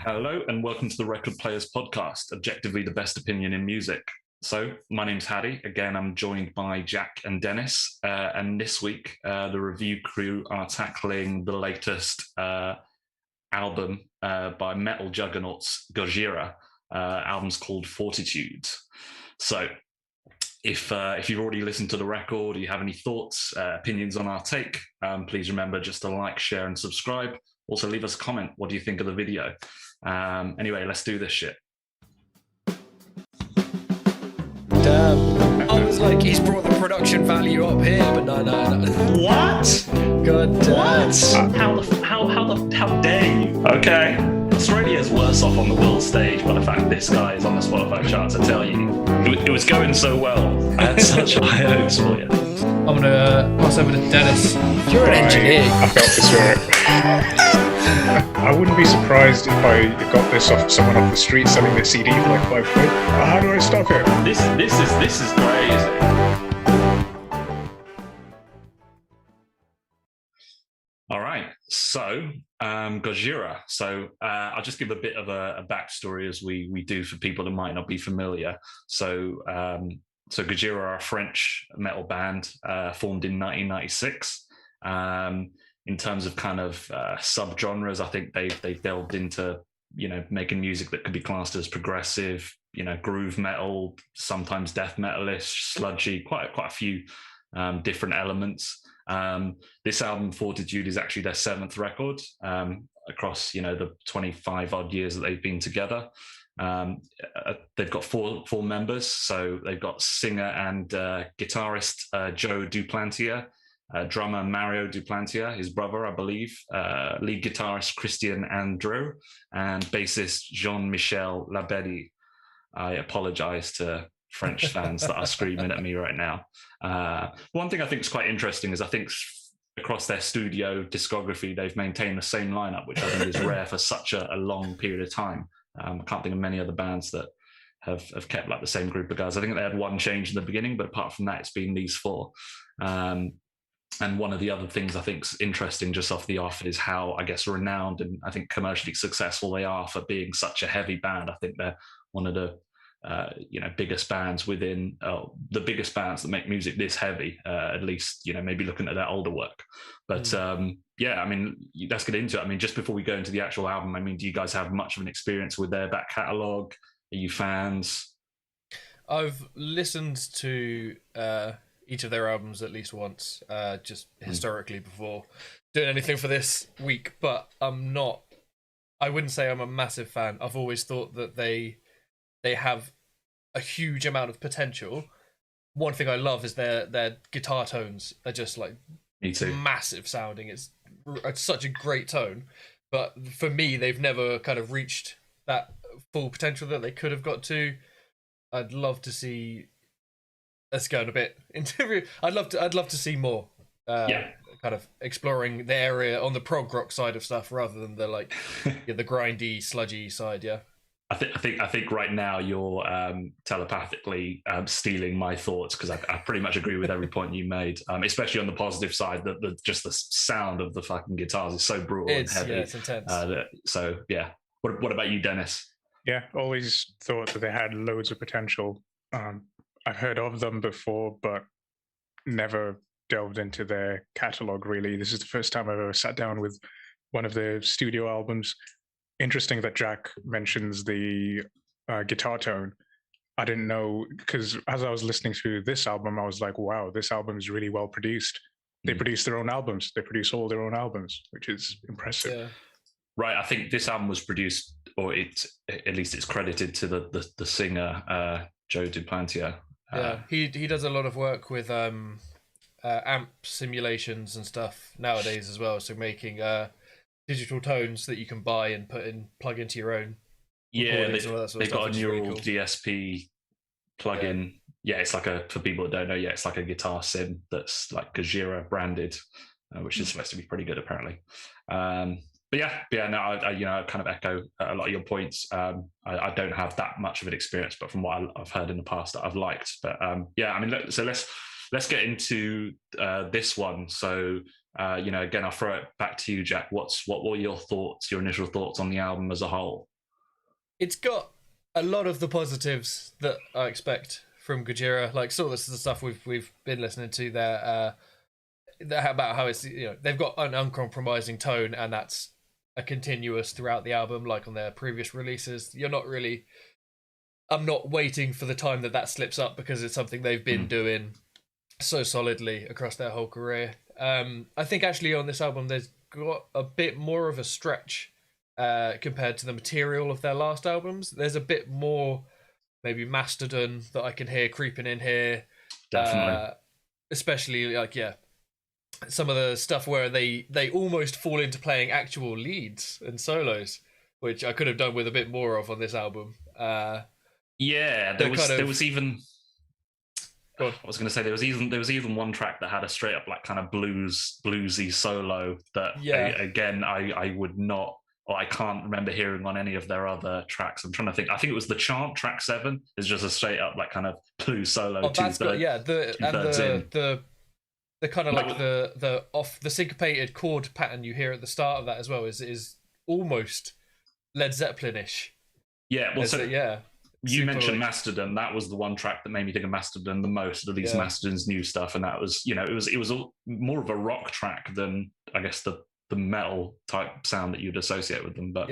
Hello and welcome to the Record Players Podcast, objectively the best opinion in music. So, my name's Haddy. Again, I'm joined by Jack and Dennis. And this week, the review crew are tackling the latest album by metal juggernauts Gojira. Album's called Fortitude. So, if you've already listened to the record, you have any thoughts, opinions on our take, please remember just to like, share, and subscribe. Also, leave us a comment. What do you think of the video? Anyway, let's do this shit. Damn. I was like, he's brought the production value up here, but no. What? God damn. What? How dare you? Okay. Australia's worse off on the world stage by the fact this guy is on the Spotify charts, I tell you. It was going so well. I had such high hopes for you. I'm going to pass over to Dennis. You're an engineer. I felt the spirit. I wouldn't be surprised if I got this off someone off the street selling their CD for like £5. How do I stop it? This is crazy. All right, so Gojira. So I'll just give a bit of a backstory as we do for people that might not be familiar. So Gojira are a French metal band formed in 1996. In terms of kind of subgenres, I think they delved into making music that could be classed as progressive, groove metal, sometimes death metalish, sludgy, quite a few different elements. This album, Fortitude, is actually their 7th record across the 25 odd years that they've been together. They've got four members, so they've got singer and guitarist Joe Duplantier, drummer Mario Duplantier, his brother, I believe, lead guitarist Christian Andrew, and bassist Jean-Michel Labelle. I apologize to French fans that are screaming at me right now. One thing I think is quite interesting is I think across their studio discography, they've maintained the same lineup, which I think is rare for such a long period of time. I can't think of many other bands that have kept like the same group of guys. I think they had one change in the beginning, but apart from that, it's been these four. And one of the other things I think is interesting just off the off is how, I guess, renowned and I think commercially successful they are for being such a heavy band. I think they're one of the biggest bands within the biggest bands that make music this heavy, at least, maybe looking at their older work. But let's get into it. I mean, just before we go into the actual album, I mean, do you guys have much of an experience with their back catalogue? Are you fans? I've listened to each of their albums at least once, just historically before doing anything for this week, but I wouldn't say I'm a massive fan. I've always thought that they have a huge amount of potential. One thing I love is their guitar tones are just like Me too. massive sounding. It's such a great tone, but for me, they've never kind of reached that full potential that they could have got to. I'd love to see. Let's go in a bit into. I'd love to see more. Kind of exploring the area on the prog rock side of stuff rather than the the grindy, sludgy side. Yeah. I think right now you're telepathically stealing my thoughts because I pretty much agree with every point you made, especially on the positive side. That just the sound of the fucking guitars is so brutal and heavy. Yeah, it's intense. What about you, Dennis? Yeah, always thought that they had loads of potential. I've heard of them before, but never delved into their catalog, really. This is the first time I've ever sat down with one of their studio albums. Interesting that Jack mentions the guitar tone. I didn't know, because as I was listening to this album, I was like, wow, this album is really well produced. They produce their own albums. They produce all their own albums, which is impressive. Yeah. Right, I think this album was produced, or at least it's credited to the singer Joe Duplantier. Yeah, he does a lot of work with amp simulations and stuff nowadays as well. So making digital tones that you can buy and plug into your own. Yeah, they've got a neural really cool. DSP plugin. Yeah, it's like for people that don't know, it's like a guitar sim that's like Gojira branded, which is supposed to be pretty good apparently. I kind of echo a lot of your points. I don't have that much of an experience, but from what I've heard in the past that I've liked. But let's get into this one. So again, I'll throw it back to you, Jack. What were your initial thoughts on the album as a whole? It's got a lot of the positives that I expect from Gojira, like sort of the stuff we've been listening to there. About how it's, they've got an uncompromising tone, and that's a continuous throughout the album, like on their previous releases. I'm not waiting for the time that slips up, because it's something they've been doing so solidly across their whole career. I think actually on this album there's got a bit more of a stretch compared to the material of their last albums. There's a bit more maybe Mastodon that I can hear creeping in here. Definitely. Especially some of the stuff where they almost fall into playing actual leads and solos, which I could have done with a bit more of on this album. There was even. I was going to say there was even one track that had a straight up like kind of bluesy solo that I would not, or I can't remember hearing on any of their other tracks. I'm trying to think. I think it was the Chant, track 7 is just a straight up like kind of blues solo. The kind of like the syncopated chord pattern you hear at the start of that as well is almost Led Zeppelin-ish. Yeah, well, you mentioned Mastodon. That was the one track that made me think of Mastodon the most, at least Mastodon's new stuff, and that was, it was more of a rock track than I guess the metal type sound that you'd associate with them. But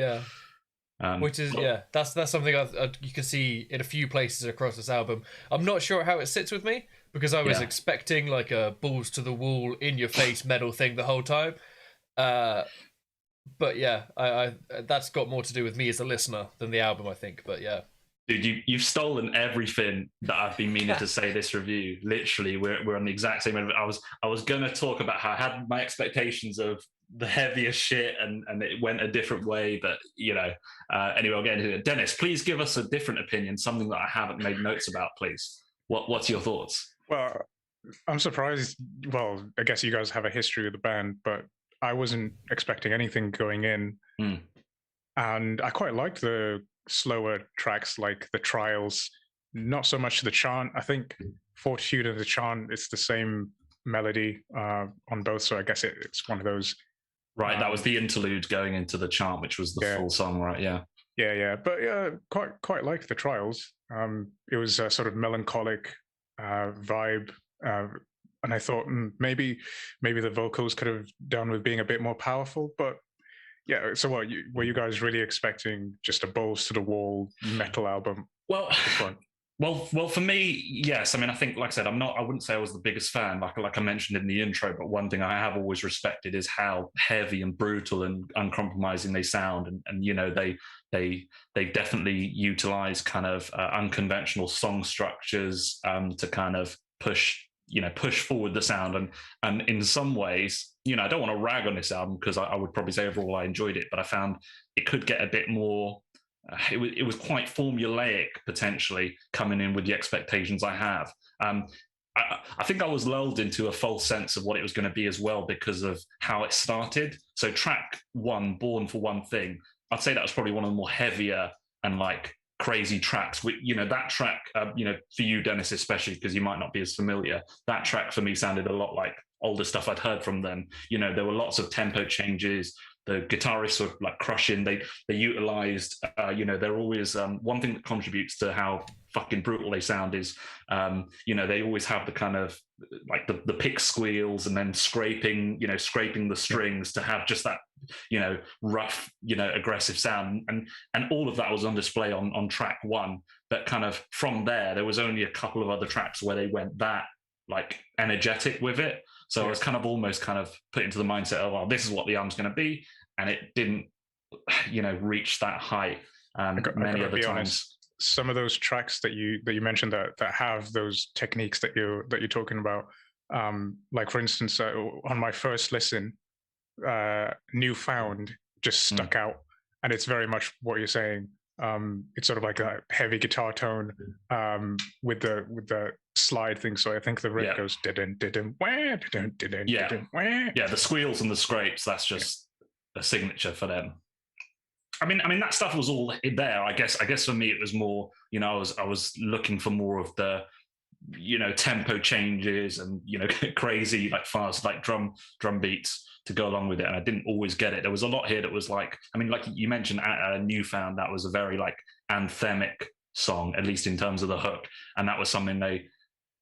which is that's something you can see in a few places across this album. I'm not sure how it sits with me, because I was expecting like a balls to the wall, in your face metal thing the whole time. But I that's got more to do with me as a listener than the album, I think. But yeah. Dude, you've stolen everything that I've been meaning to say this review. Literally, we're on the exact same. I was gonna talk about how I had my expectations of the heaviest shit, and it went a different way. But anyway, I'll get into it. Dennis, please give us a different opinion, something that I haven't made notes about, please. What's your thoughts? Well, I'm surprised. Well, I guess you guys have a history with the band, but I wasn't expecting anything going in, and I quite liked the slower tracks like the Trials, not so much the Chant. I think Fortitude and the Chant, it's the same melody on both, so I guess it's one of those. Right, that was the interlude going into the Chant, which was the full song, right? But quite like the Trials. It was a sort of melancholic vibe, and I thought maybe the vocals could have done with being a bit more powerful, but yeah. So were you guys really expecting just a balls to the wall metal album? Well, for me, yes. I mean, I think, like I said, I wouldn't say I was the biggest fan, like I mentioned in the intro, but one thing I have always respected is how heavy and brutal and uncompromising they sound. And they definitely utilize kind of unconventional song structures to kind of push forward the sound. And in some ways, I don't want to rag on this album, because I would probably say overall I enjoyed it, but I found it could get a bit more. It was quite formulaic, potentially, coming in with the expectations I have. I think I was lulled into a false sense of what it was going to be as well, because of how it started. So track 1, Born for One Thing, I'd say that was probably one of the more heavier and like crazy tracks. That track, for you, Dennis, especially because you might not be as familiar, that track for me sounded a lot like older stuff I'd heard from them. There were lots of tempo changes. The guitarists were like crushing. They utilized, they're always one thing that contributes to how fucking brutal they sound is, they always have the kind of like the pick squeals and then scraping the strings to have just that, rough, aggressive sound. And all of that was on display on track 1. But kind of from there was only a couple of other tracks where they went that like energetic with it. So I was kind of almost kind of put into the mindset of, well, this is what the album's going to be, and it didn't, reach that height. Many other times, honest, some of those tracks that you mentioned that have those techniques that you're talking about, like for instance, on my first listen, Newfound just stuck out, and it's very much what you're saying. It's sort of like a heavy guitar tone with the slide thing. So I think the riff goes didn't the squeals and the scrapes. That's just a signature for them. I mean that stuff was all there. I guess for me it was more. I was looking for more of the tempo changes and crazy like fast like drum beats to go along with it, and I didn't always get it. There was a lot here that was like, I mean, like you mentioned, Newfound, that was a very like anthemic song, at least in terms of the hook, and that was something they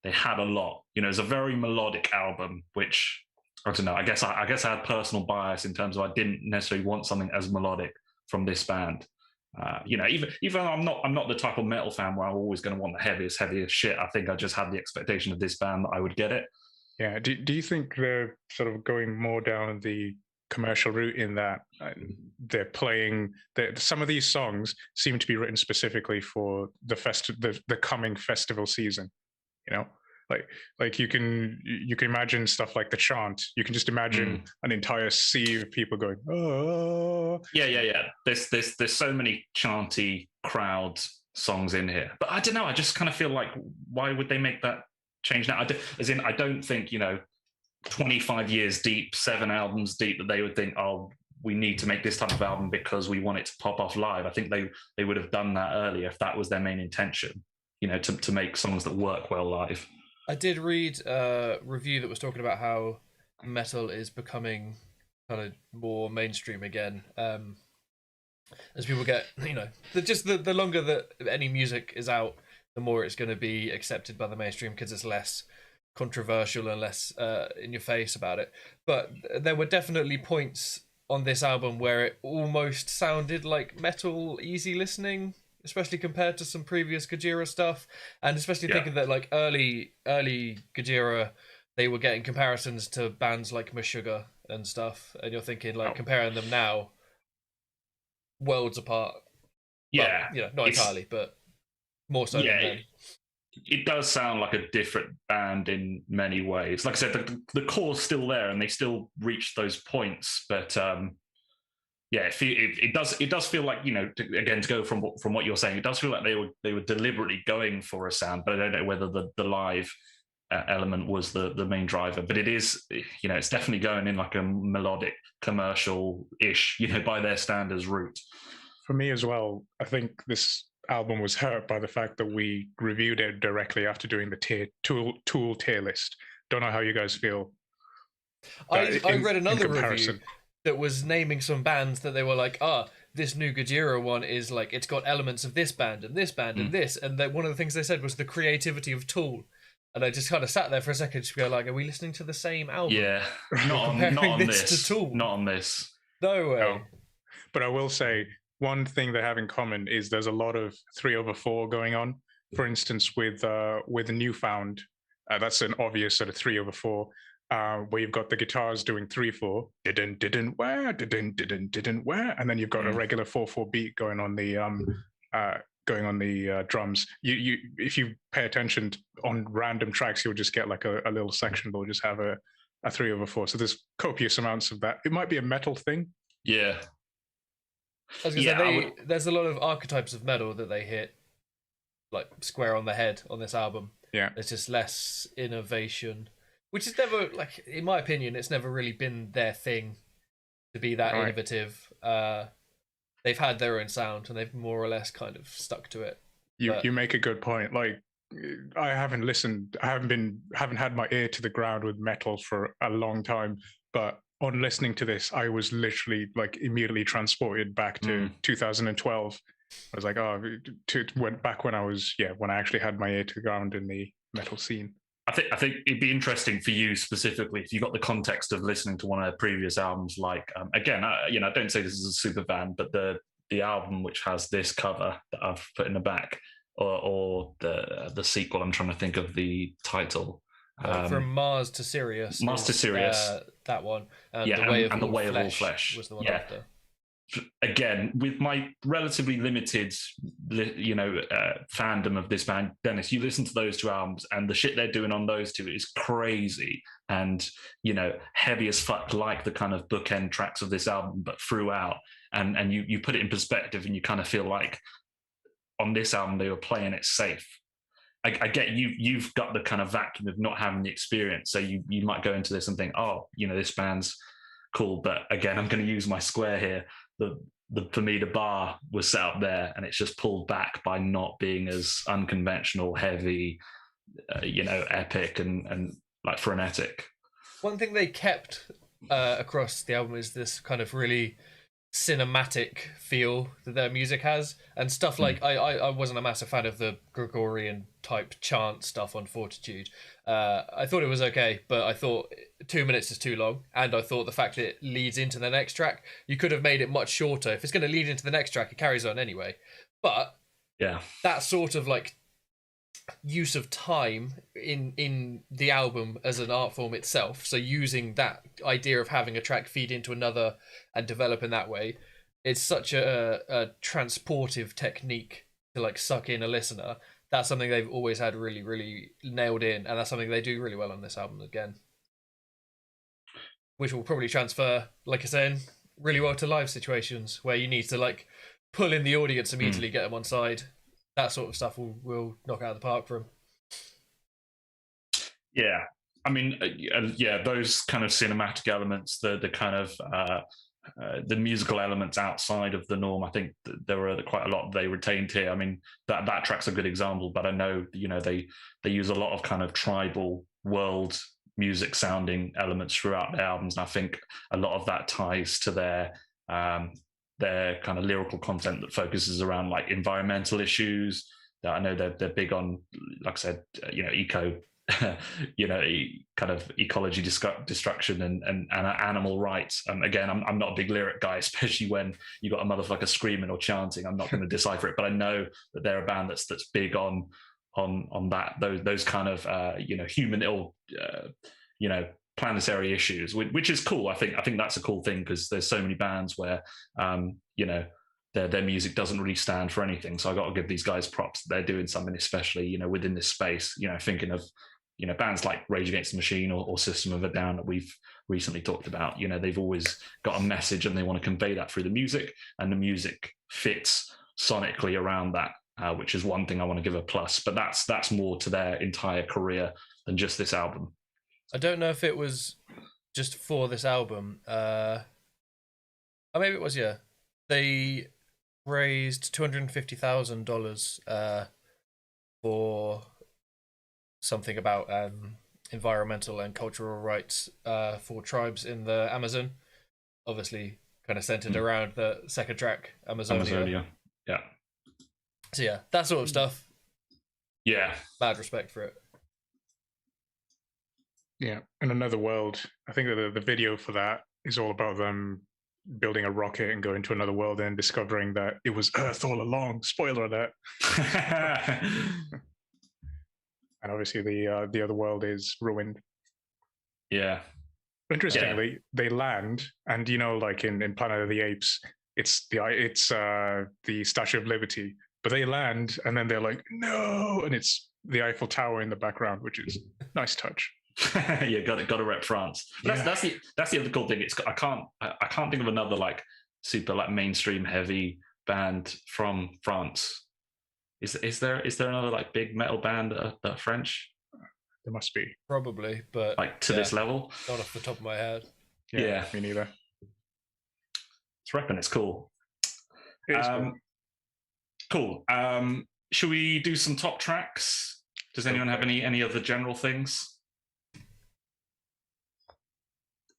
had a lot. It's a very melodic album, which I don't know. I guess I had personal bias in terms of I didn't necessarily want something as melodic from this band. Even though I'm not the type of metal fan where I'm always going to want the heaviest shit. I think I just had the expectation of this band that I would get it. Yeah. Do you think they're sort of going more down the commercial route in that they're playing some of these songs seem to be written specifically for the coming festival season? Like you can imagine stuff like The Chant. You can just imagine an entire sea of people going, oh. Yeah. There's so many chanty crowd songs in here, but I don't know. I just kind of feel like, why would they make that change now? I don't think 25 years deep, 7 albums deep, that they would think, oh, we need to make this type of album because we want it to pop off live. I think they would have done that earlier if that was their main intention. To make songs that work well live. I did read a review that was talking about how metal is becoming kind of more mainstream again. As people get, the longer that any music is out, the more it's going to be accepted by the mainstream because it's less controversial and less in your face about it. But there were definitely points on this album where it almost sounded like metal easy listening, especially compared to some previous Gojira stuff, and especially thinking that like early Gojira, they were getting comparisons to bands like Meshuggah and stuff, and you're thinking like comparing them now, worlds apart. Yeah, well, not entirely, but more so than then. It does sound like a different band in many ways. Like I said, the core's still there, and they still reach those points, but. It does feel like, to go from what you're saying, it does feel like they were deliberately going for a sound, but I don't know whether the live element was the main driver. But it is, it's definitely going in like a melodic, commercial-ish, by their standards route. For me as well, I think this album was hurt by the fact that we reviewed it directly after doing the Tool tier list. Don't know how you guys feel. I read another review that was naming some bands that they were like, this new Gojira one is like, it's got elements of this band and this band and this. And one of the things they said was the creativity of Tool. And I just kind of sat there for a second to go like, are we listening to the same album? Yeah, not on this. To Tool? Not on this. No way. No. But I will say, one thing they have in common is there's a lot of 3/4 going on. For instance, with Newfound, that's an obvious sort of 3/4. Where you've got the guitars doing 3/4, didn't where, and then you've got a regular 4/4 beat going on the drums. You if you pay attention on random tracks, you'll just get like a little section that'll just have a 3/4. So there's copious amounts of that. It might be a metal thing. Yeah. I was gonna say there's a lot of archetypes of metal that they hit like square on the head on this album. Yeah. There's just less innovation. Which is never, like, in my opinion, it's never really been their thing to be that innovative. They've had their own sound and they've more or less kind of stuck to it. You make a good point. Like, I haven't listened, I haven't had my ear to the ground with metal for a long time, but on listening to this, I was literally like immediately transported back to 2012. I was like, back when when I actually had my ear to the ground in the metal scene. I think it'd be interesting for you specifically if you got the context of listening to one of their previous albums. Like, again, I don't say this is a super band, but the album which has this cover that I've put in the back, or the sequel. I'm trying to think of the title. From Mars to Sirius. Mars to Sirius. That one. The Way of All Flesh was the one after. Again, with my relatively limited, fandom of this band, Dennis, you listen to those 2 albums, and the shit they're doing on those 2 is crazy and heavy as fuck, like the kind of bookend tracks of this album, but throughout. And you put it in perspective, and you kind of feel like on this album they were playing it safe. I get you've got the kind of vacuum of not having the experience, so you might go into this and think, this band's cool, but again, I'm going to use my square here. For me, the bar was set up there, and it's just pulled back by not being as unconventional, heavy, epic and like frenetic. One thing they kept across the album is this kind of really cinematic feel that their music has, and stuff like I wasn't a massive fan of the Gregorian type chant stuff on Fortitude. I thought it was okay, but I thought 2 minutes is too long, and I thought the fact that it leads into the next track, you could have made it much shorter. If it's going to lead into the next track, it carries on anyway. But yeah, that sort of like use of time in the album as an art form itself, so using that idea of having a track feed into another and develop in that way, it's such a transportive technique to like suck in a listener. That's something they've always had really, really nailed in, and that's something they do really well on this album again, which will probably transfer, like I said, really well to live situations where you need to like pull in the audience immediately, get them on side. That sort of stuff will knock out of the park for him. Yeah, I mean, those kind of cinematic elements, the kind of the musical elements outside of the norm. I think there were quite a lot they retained here. I mean, that track's a good example, but I know they use a lot of kind of tribal world music sounding elements throughout the albums, and I think a lot of that ties to their kind of lyrical content that focuses around like environmental issues. That I know they're big on, like I said, eco, kind of ecology destruction and animal rights. Again, I'm not a big lyric guy, especially when you got a motherfucker screaming or chanting. I'm not going to decipher it, but I know that they're a band that's big on that those kind of human planetary issues, which is cool. I think that's a cool thing, because there's so many bands where their music doesn't really stand for anything. So I got to give these guys props. They're doing something, especially within this space. Thinking of bands like Rage Against the Machine or System of a Down that we've recently talked about. They've always got a message and they want to convey that through the music, and the music fits sonically around that, which is one thing I want to give a plus. But that's more to their entire career than just this album. I don't know if it was just for this album. Oh, maybe it was, yeah. They raised $250,000 for something about environmental and cultural rights for tribes in the Amazon. Obviously, kind of centered around the second track, Amazonia. Yeah. So yeah, that sort of stuff. Yeah. Mad respect for it. Yeah, in Another World, I think that the video for that is all about them building a rocket and going to another world and discovering that it was Earth all along. Spoiler alert. And obviously the other world is ruined. Yeah. Interestingly, they land, and like in Planet of the Apes, it's the Statue of Liberty, but they land and then they're like, no, and it's the Eiffel Tower in the background, which is a nice touch. Yeah, got to rep France. That's the other cool thing. I can't think of another like super like mainstream heavy band from France. Is there another like big metal band that are French? There must be, probably, but like to this level, not off the top of my head. Yeah, me neither. It's repping. It's cool. It is cool. Should we do some top tracks? Does anyone have any other general things?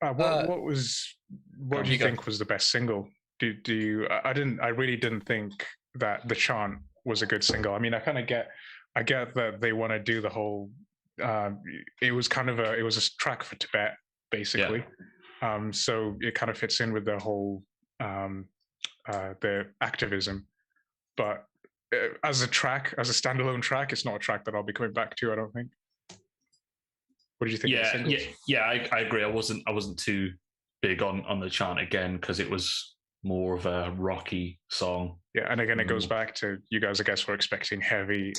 What do you think was the best single? Do you? I really didn't think that The Chant was a good single. I mean, I get that they want to do the whole. It was a track for Tibet, basically. Yeah. So it kind of fits in with the whole the activism, but as a standalone track, it's not a track that I'll be coming back to, I don't think. What did you think? I agree. I wasn't too big on The Chant again, because it was more of a rocky song. Yeah, and again, it goes back to you guys, I guess, were expecting heavy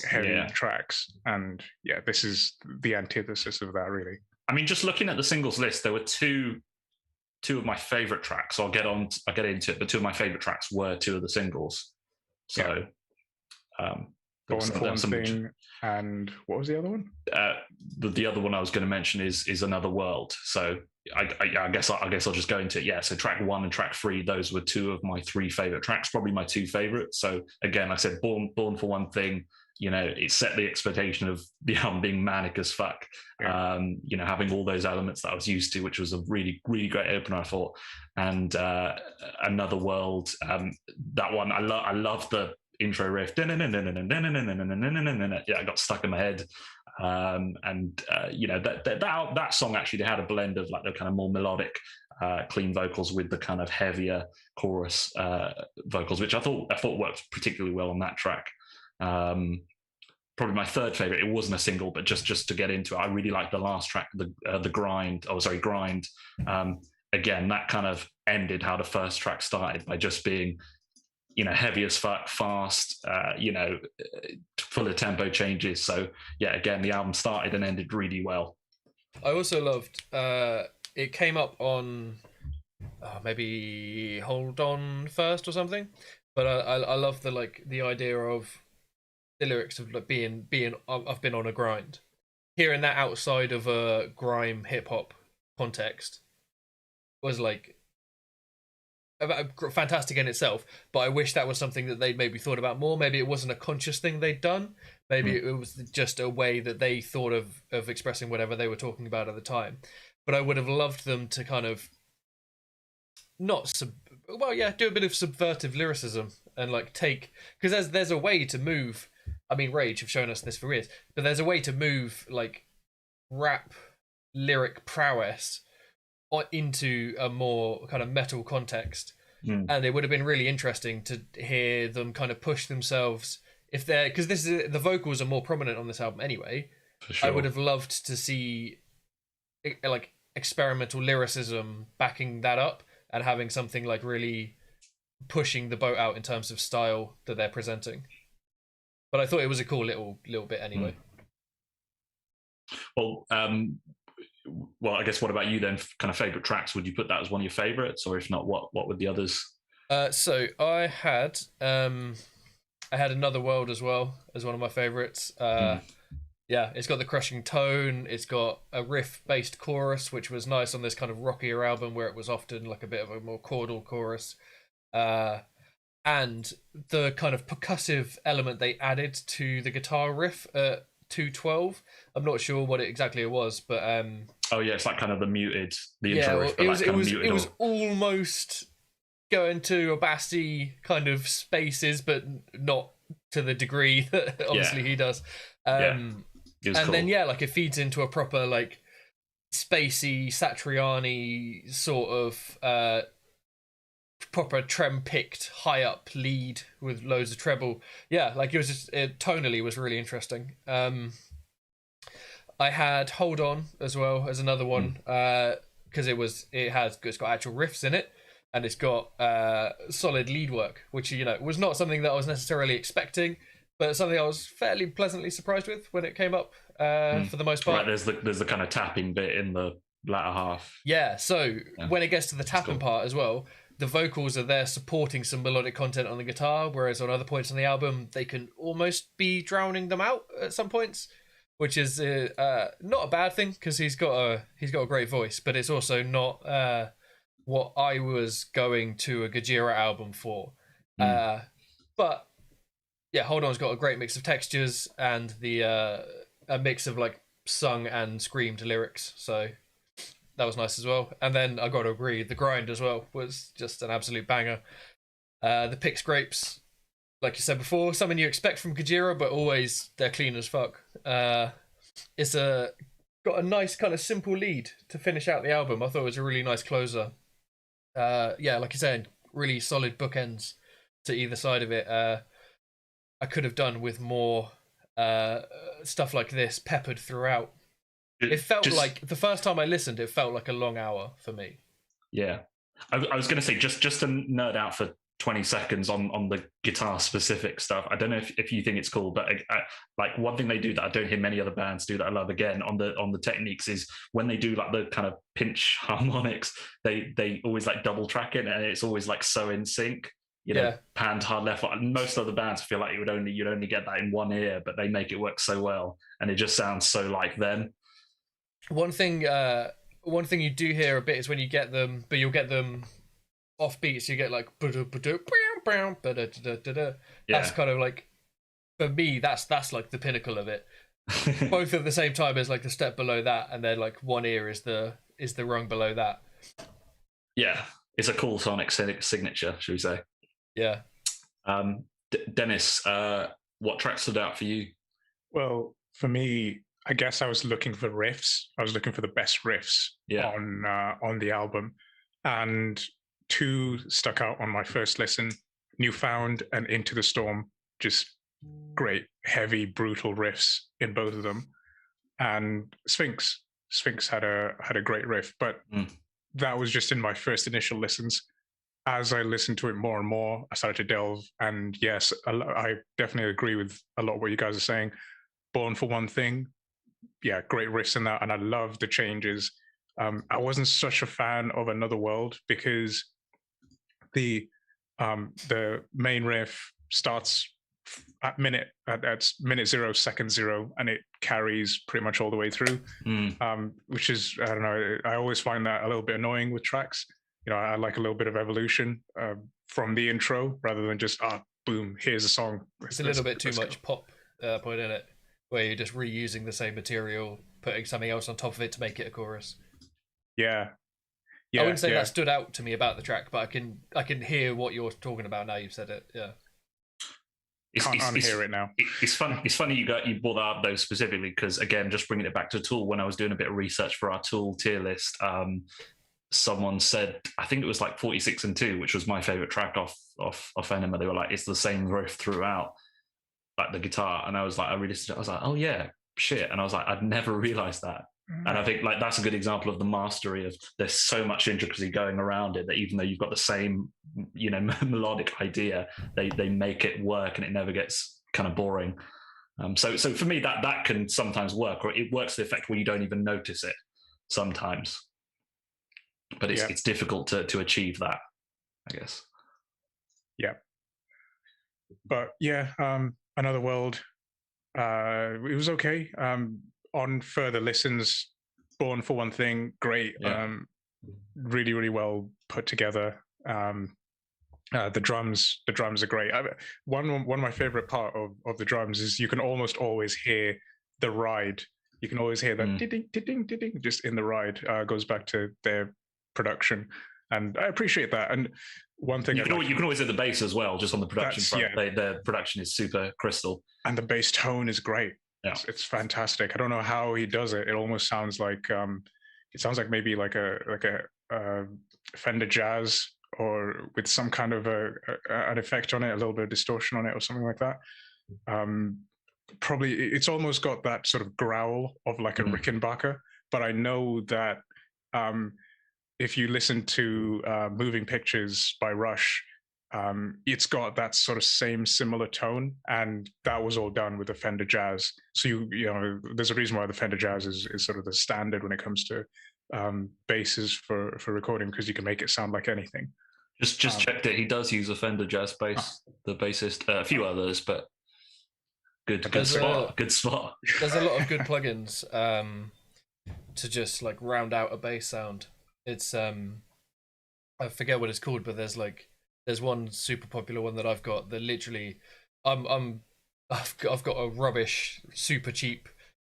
tracks, and this is the antithesis of that, really. I mean, just looking at the singles list, there were two of my favorite tracks. So I'll get into it, but two of my favorite tracks were two of the singles. So, Born for One Thing, and what was the other one? The other one I was going to mention is Another World. So I guess I'll just go into it. Yeah. So track 1 and track 3, those were two of my 3 favorite tracks, probably my 2 favorites. So again, I said Born for One Thing you know, it set the expectation of the album being manic as fuck. Yeah. You know, having all those elements that I was used to, which was a really, really great opener, I thought. And Another World, that one, I love the intro riff. Yeah, it got stuck in my head. You know, that song actually, they had a blend of like the kind of more melodic, clean vocals with the kind of heavier chorus vocals, which I thought worked particularly well on that track. Probably my third favorite. It wasn't a single, but just to get into it, I really like the last track, the grind. Oh, sorry, grind. Again, that kind of ended how the first track started by just being, you know, heavy as fuck, fast, you know, full of tempo changes. So yeah, again, the album started and ended really well. I also loved. It came up on maybe Hold On First or something, but I love the idea of the lyrics of like being I've been on a grind. Hearing that outside of a grime hip hop context was like fantastic in itself, but I wish that was something that they'd maybe thought about more. Maybe it wasn't a conscious thing they'd done. Maybe it was just a way that they thought of expressing whatever they were talking about at the time. But I would have loved them to kind of do a bit of subvertive lyricism and like take, because there's a way to move. I mean, Rage have shown us this for years, but there's a way to move like rap lyric prowess into a more kind of metal context. And it would have been really interesting to hear them kind of push themselves because the vocals are more prominent on this album anyway. For sure. I would have loved to see like experimental lyricism backing that up and having something like really pushing the boat out in terms of style that they're presenting. But I thought it was a cool little bit anyway. Well, I guess what about you then? Kind of favorite tracks? Would you put that as one of your favorites, or if not, what would the others? So I had Another World as well as one of my favorites. Yeah, it's got the crushing tone. It's got a riff-based chorus, which was nice on this kind of rockier album where it was often like a bit of a more chordal chorus. And the kind of percussive element they added to the guitar riff at 2:12. I'm not sure what exactly it was, but oh yeah, it's like kind of the intro riff, but it was almost going to a bassy kind of spaces, but not to the degree that obviously he does. And cool. Then like it feeds into a proper like spacey Satriani sort of proper trem-picked high up lead with loads of treble. Yeah, like it tonally was really interesting. I had Hold On as well as another one because it's got actual riffs in it and it's got solid lead work, which was not something that I was necessarily expecting, but something I was fairly pleasantly surprised with when it came up for the most part. Right, there's the kind of tapping bit in the latter half. Yeah, so when it gets to the tapping part as well, the vocals are there supporting some melodic content on the guitar, whereas on other points on the album, they can almost be drowning them out at some points, which is not a bad thing because he's got a great voice, but it's also not what I was going to a Gojira album for. But yeah, Hold On's got a great mix of textures and a mix of like sung and screamed lyrics, so that was nice as well. And then I got to agree, the grind as well was just an absolute banger. The pick scrapes, like you said before, something you expect from Gojira, but always they're clean as fuck. It's got a nice kind of simple lead to finish out the album. I thought it was a really nice closer. Yeah, like you said, really solid bookends to either side of it. I could have done with more stuff like this peppered throughout. It felt like the first time I listened, it felt like a long hour for me. Yeah, I was going to say just to nerd out for 20 seconds on the guitar specific stuff. I don't know if you think it's cool, but like one thing they do that I don't hear many other bands do that I love again on the techniques is when they do like the kind of pinch harmonics, they always like double track it and it's always like so in sync. Panned hard left. Most other bands feel like you'd only get that in one ear, but they make it work so well, and it just sounds so like them. One thing you do hear a bit is when you get them, but you'll get them off beats. You get like that's kind of like for me, that's like the pinnacle of it. Both at the same time as like the step below that, and then like one ear is the rung below that. Yeah, it's a cool sonic signature, should we say? Yeah. Dennis, what track stood out for you? Well, for me, I guess I was looking for riffs. I was looking for the best riffs on the album, and two stuck out on my first listen: Newfound and Into the Storm. Just great, heavy, brutal riffs in both of them. And Sphinx had a great riff, but that was just in my first initial listens. As I listened to it more and more, I started to delve. And yes, I definitely agree with a lot of what you guys are saying. Born for One Thing, yeah, great riffs in that, and I love the changes. I wasn't such a fan of Another World because the main riff starts at minute 0, second 0, and it carries pretty much all the way through. Which is, I don't know, I always find that a little bit annoying with tracks. You know, I like a little bit of evolution from the intro rather than just boom, here's a song. It's a little bit too much pop point in it, where you're just reusing the same material, putting something else on top of it to make it a chorus. Yeah. I wouldn't say that stood out to me about the track, but I can hear what you're talking about now you've said it. Yeah. Can't unhear it now. It's funny you brought that up though specifically because again, just bringing it back to Tool, when I was doing a bit of research for our Tool tier list, someone said, I think it was like 46 and 2, which was my favorite track off Enema. They were like, it's the same riff throughout, like the guitar. And I was like, I was like, oh yeah, shit. And I was like, I'd never realized that. And I think like that's a good example of the mastery of there's so much intricacy going around it that even though you've got the same, you know, melodic idea, they make it work and it never gets kind of boring. So for me, that can sometimes work, or it works to the effect where you don't even notice it sometimes. But it's difficult to achieve that, I guess. Yeah. But yeah, Another World, it was okay. On further listens, Born for One Thing, great. Really, really well put together. The drums are great. One of my favorite part of the drums is you can almost always hear the ride. You can always hear that ding ding ding just in the ride. Goes back to their production, and I appreciate that. And one thing you can always hear the bass as well, just on the production front. Yeah. Their production is super crystal, and the bass tone is great. Yeah. It's fantastic. I don't know how he does it. It almost sounds like maybe like a Fender Jazz, or with some kind of an effect on it, a little bit of distortion on it, or something like that. Probably it's almost got that sort of growl of like a Rickenbacker. But I know that if you listen to Moving Pictures by Rush, it's got that sort of same similar tone, and that was all done with the Fender Jazz. So you know, there's a reason why the Fender Jazz is sort of the standard when it comes to basses for recording, because you can make it sound like anything. Just checked it. He does use a Fender Jazz bass, the bassist. A few others, but good spot. Good spot. There's a lot of good plugins to just like round out a bass sound. It's I forget what it's called, but there's one super popular one that I've got that literally I've got a rubbish super cheap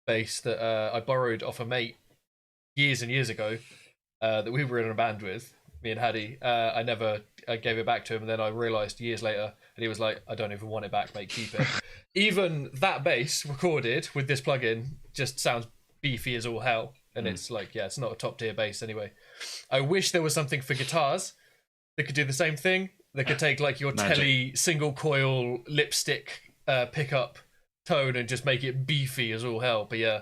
bass that I borrowed off a mate years and years ago that we were in a band with, me and Haddy. I gave it back to him, and then I realised years later, and he was like, I don't even want it back, mate, keep it. Even that bass recorded with this plugin just sounds beefy as all hell. And it's like, yeah, it's not a top tier bass anyway. I wish there was something for guitars that could do the same thing. That could take like your Telly single coil lipstick pickup tone and just make it beefy as all hell. But yeah,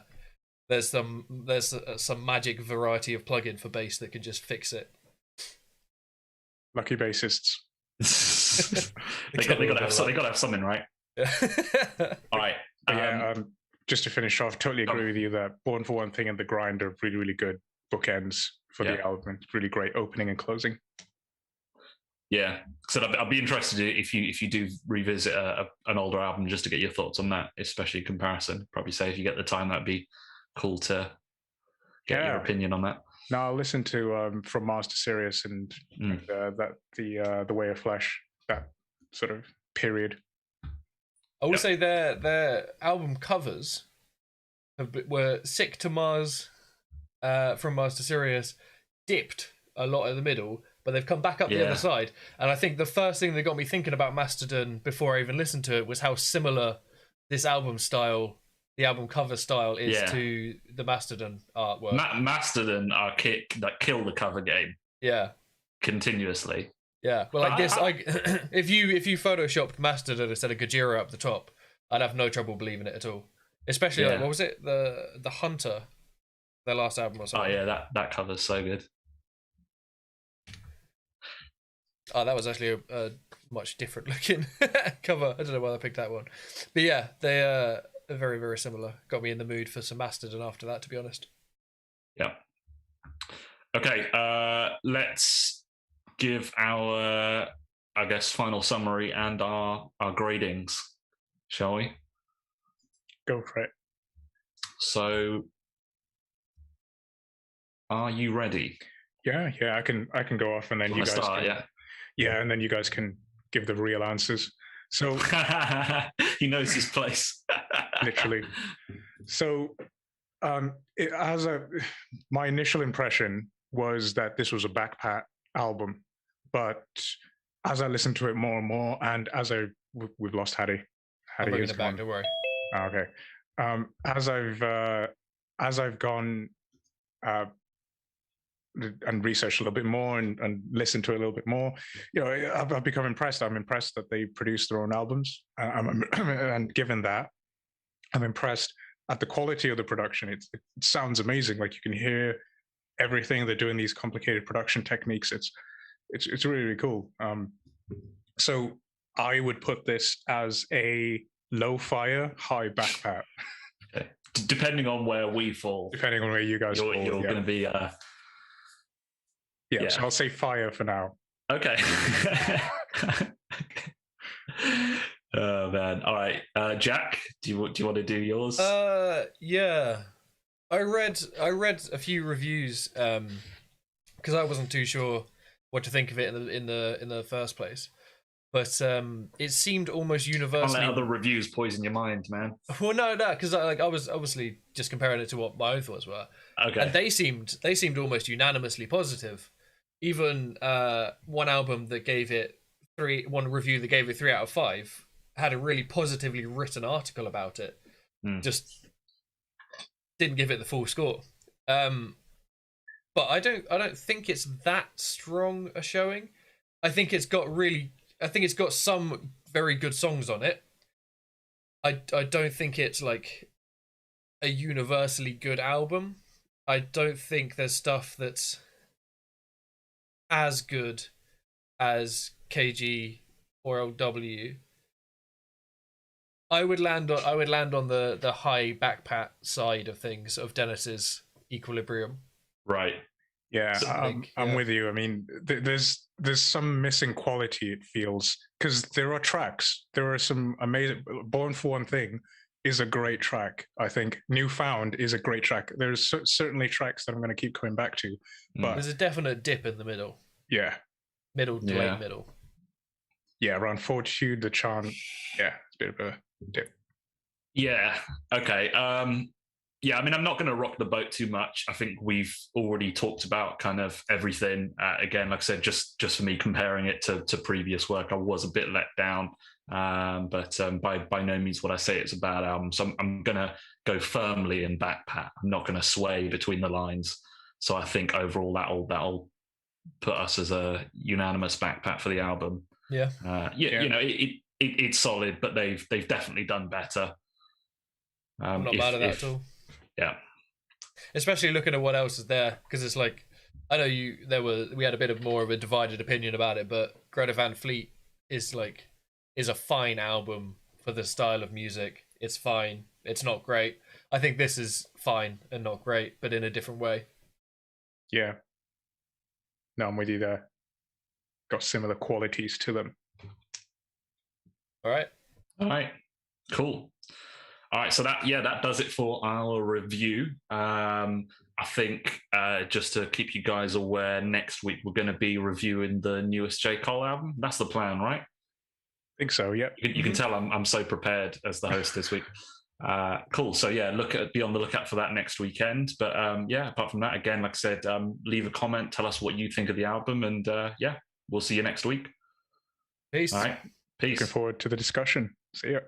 there's some magic variety of plugin for bass that can just fix it. Lucky bassists. they got to have something, right? All right. Just to finish off, totally agree with you that Born for One Thing and The Grind are really, really good bookends for the album. It's really great opening and closing. Yeah, so I'd be interested if you do revisit an older album just to get your thoughts on that, especially comparison. Probably say if you get the time, that'd be cool to get your opinion on that. No, I'll listen to From Mars to Sirius and the Way of Flesh, that sort of period. I will say their album covers were Sick to Mars, From Mars to Sirius, dipped a lot in the middle, but they've come back up the other side. And I think the first thing that got me thinking about Mastodon before I even listened to it was how similar this album style, the album cover style, is to the Mastodon artwork. Mastodon are kill the cover game. Yeah. Continuously. Yeah. Well, like this, if you photoshopped Mastodon instead of Gojira up the top, I'd have no trouble believing it at all. Especially like, what was it? The Hunter, their last album or something. Oh yeah, that cover's so good. Oh, that was actually a much different looking cover. I don't know why I picked that one. But yeah, they are very, very similar. Got me in the mood for some Mastodon after that, to be honest. Yeah. Okay, let's give our, I guess, final summary and our gradings, shall we? Go for it. So, are you ready? Yeah, I can go off, and then you guys start, can, and then you guys can give the real answers. So he knows his place. Literally. So, my initial impression was that this was a backpat album, but as I listened to it more and more, and we've lost Hattie. I'm bringing it back. Don't worry. Okay. As I've gone and researched a little bit more and listened to it a little bit more, I've become impressed. I'm impressed that they produce their own albums, and given that, I'm impressed at the quality of the production. It sounds amazing. Like, you can hear everything. They're doing these complicated production techniques. It's really, really cool. So I would put this as a low fire, high backpat. Okay. Depending on where we fall. Depending on where you guys fall. You're going to be... So I'll say fire for now. Okay. Oh, man. All right. Jack, do you want to do yours? Yeah. I read a few reviews because I wasn't too sure what to think of it in the first place. But it seemed almost universally. Can't let other reviews poison your mind, man. Well, no, because I was obviously just comparing it to what my own thoughts were. Okay. And they seemed almost unanimously positive. Even one review that gave it 3 out of 5 had a really positively written article about it. Just didn't give it the full score. But I don't think it's that strong a showing. I think it's got some very good songs on it. I don't think it's like a universally good album. I don't think there's stuff that's as good as KG or LW. I would land on the high backpat side of things of Dennis's Equilibrium. Right. Yeah, I'm with you. I mean, there's some missing quality, it feels, because there are tracks. There are some amazing. Born for One Thing is a great track. I think Newfound is a great track. There's certainly tracks that I'm going to keep coming back to. But there's a definite dip in the middle. Yeah. Middle to late middle. Yeah, around Fortitude, the chant. Yeah, it's a bit of a dip. Yeah. Okay. Yeah, I mean, I'm not going to rock the boat too much. I think we've already talked about kind of everything. Again, like I said, just for me comparing it to previous work, I was a bit let down. But by no means would I say it's a bad album. So I'm going to go firmly in backpat. I'm not going to sway between the lines. So I think overall that'll put us as a unanimous backpat for the album. Yeah. You know, it's solid, but they've definitely done better. I'm not mad at that at all. Yeah, especially looking at what else is there, because it's like, I know we had a bit of more of a divided opinion about it, but Greta Van Fleet is a fine album for the style of music. It's fine. It's not great. I think this is fine and not great, but in a different way. Yeah. No, I'm with you there. Got similar qualities to them. All right. Cool. All right, so that does it for our review. I think just to keep you guys aware, next week we're going to be reviewing the newest J. Cole album. That's the plan, right? think so. Yeah. You can tell I'm so prepared as the host this week. Cool. So yeah, be on the lookout for that next weekend. But yeah, apart from that, again, like I said, leave a comment, tell us what you think of the album, and yeah, we'll see you next week. Peace. All right. Peace. Looking forward to the discussion. See ya.